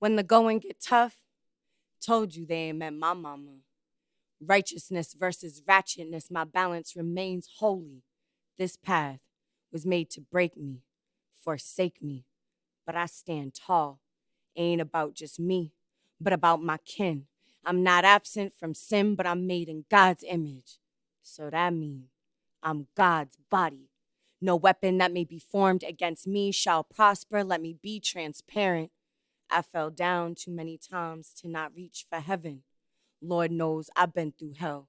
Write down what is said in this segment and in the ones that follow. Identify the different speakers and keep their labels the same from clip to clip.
Speaker 1: When the going get tough, told you they ain't met my mama. Righteousness versus ratchetness, my balance remains holy. This path was made to break me, forsake me, but I stand tall. Ain't about just me, but about my kin. I'm not absent from sin, but I'm made in God's image. So that means I'm God's body. No weapon that may be formed against me shall prosper. Let me be transparent. I fell down too many times to not reach for heaven. Lord knows I've been through hell.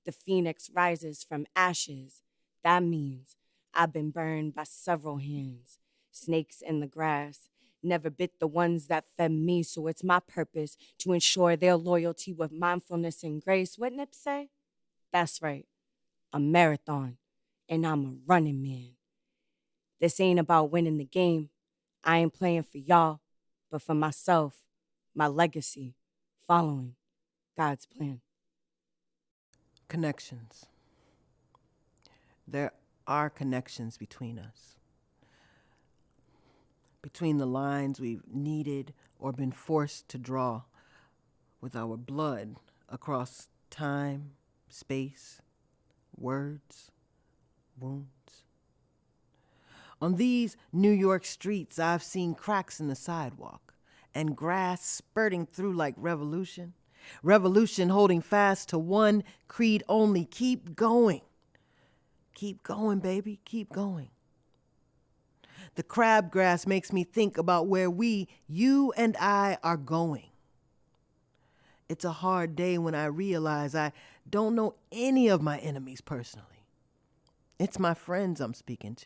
Speaker 1: The phoenix rises from ashes. That means I've been burned by several hands. Snakes in the grass never bit the ones that fed me, so it's my purpose to ensure their loyalty with mindfulness and grace. What Nip say? That's right, a marathon, and I'm a running man. This ain't about winning the game. I ain't playing for y'all, but for myself, my legacy, following God's plan.
Speaker 2: Connections. There are connections between us. Between the lines we've needed or been forced to draw with our blood across time, space, words, wounds. On these New York streets, I've seen cracks in the sidewalk and grass spurting through like revolution. Revolution holding fast to one creed only. Keep going. Keep going, baby. Keep going. The crabgrass makes me think about where we, you and I, are going. It's a hard day when I realize I don't know any of my enemies personally. It's my friends I'm speaking to.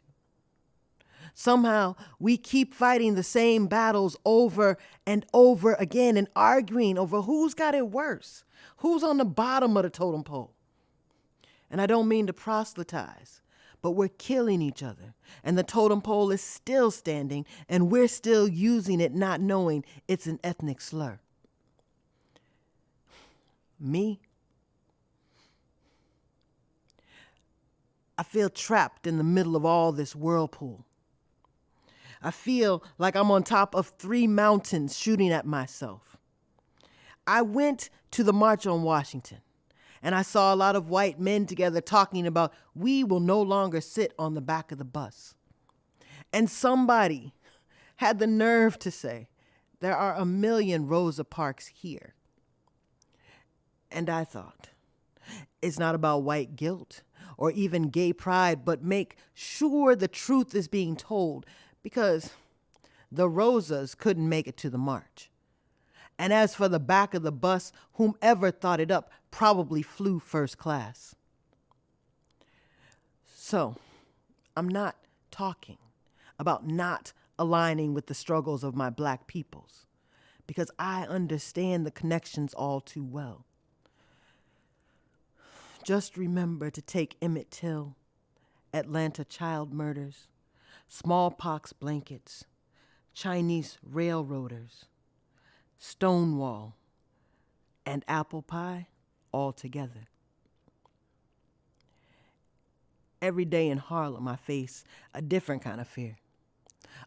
Speaker 2: Somehow, we keep fighting the same battles over and over again and arguing over who's got it worse, who's on the bottom of the totem pole. And I don't mean to proselytize, but we're killing each other, and the totem pole is still standing, and we're still using it not knowing it's an ethnic slur. Me? I feel trapped in the middle of all this whirlpool. I feel like I'm on top of 3 mountains shooting at myself. I went to the March on Washington, and I saw a lot of white men together talking about we will no longer sit on the back of the bus. And somebody had the nerve to say, there are 1 million Rosa Parks here. And I thought, it's not about white guilt or even gay pride, but make sure the truth is being told, because the Rosas couldn't make it to the march. And as for the back of the bus, whomever thought it up probably flew first class. So, I'm not talking about not aligning with the struggles of my black peoples, because I understand the connections all too well. Just remember to take Emmett Till, Atlanta child murders, smallpox blankets, Chinese railroaders, Stonewall, and apple pie all together. Every day in Harlem, I face a different kind of fear.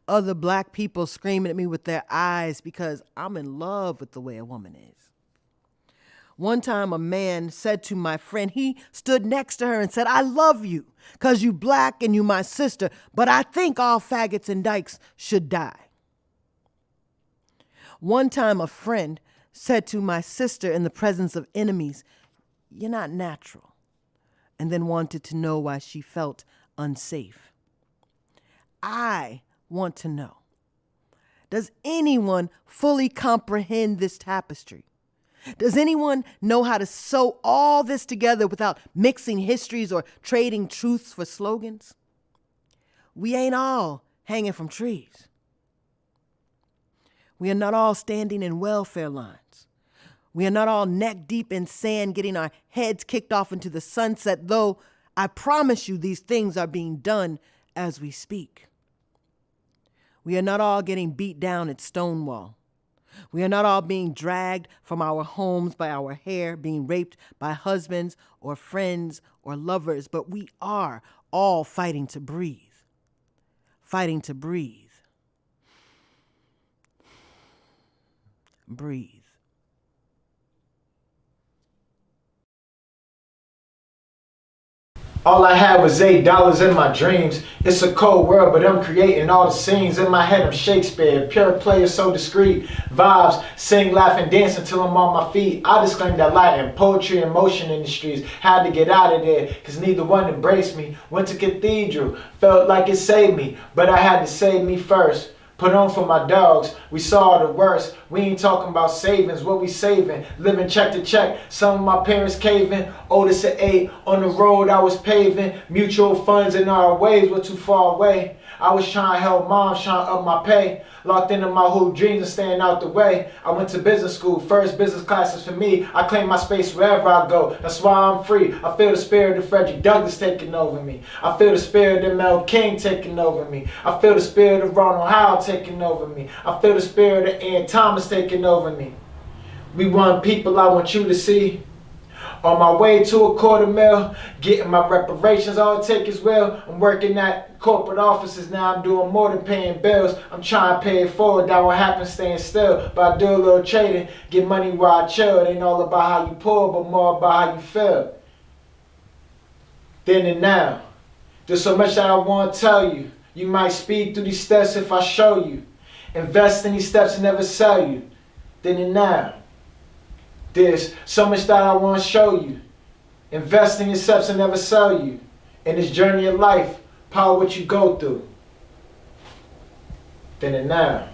Speaker 2: Other black people screaming at me with their eyes because I'm in love with the way a woman is. One time a man said to my friend, he stood next to her and said, I love you because you black and you my sister, but I think all faggots and dykes should die. One time a friend said to my sister in the presence of enemies, you're not natural, and then wanted to know why she felt unsafe. I want to know, does anyone fully comprehend this tapestry? Does anyone know how to sew all this together without mixing histories or trading truths for slogans? We ain't all hanging from trees. We are not all standing in welfare lines. We are not all neck deep in sand getting our heads kicked off into the sunset, though I promise you these things are being done as we speak. We are not all getting beat down at Stonewall. We are not all being dragged from our homes by our hair, being raped by husbands or friends or lovers, but we are all fighting to breathe. Fighting to breathe. breathe.
Speaker 3: All I had was $8 in my dreams. It's a cold world, but I'm creating all the scenes. In my head, I'm Shakespeare. Pure player, so discreet. Vibes, sing, laugh, and dance until I'm on my feet. I disclaimed that light in poetry and motion industries. Had to get out of there, cause neither one embraced me. Went to cathedral, felt like it saved me. But I had to save me first. Put on for my dogs, we saw the worst. We ain't talking about savings, what we saving. Living check to check, some of my parents caving. Oldest at 8, on the road I was paving. Mutual funds and our ways were too far away. I was trying to help mom, trying to up my pay. Locked into my whole dreams and staying out the way. I went to business school, first business classes for me. I claim my space wherever I go, that's why I'm free. I feel the spirit of Frederick Douglass taking over me. I feel the spirit of Mel King taking over me. I feel the spirit of Ronald Howard taking over me. I feel the spirit of Ann Thomas taking over me. We want people I want you to see. On my way to a $250,000, getting my reparations, all it take is well. I'm working at corporate offices now, I'm doing more than paying bills. I'm trying to pay it forward, that won't happen staying still. But I do a little trading, get money where I chill. It ain't all about how you pull, but more about how you feel. Then and now, there's so much that I want to tell you. You might speed through these steps if I show you. Invest in these steps and never sell you. Then and now. There's so much that I want to show you. Invest in yourself and never sell you. In this journey of life, power what you go through. Then and now.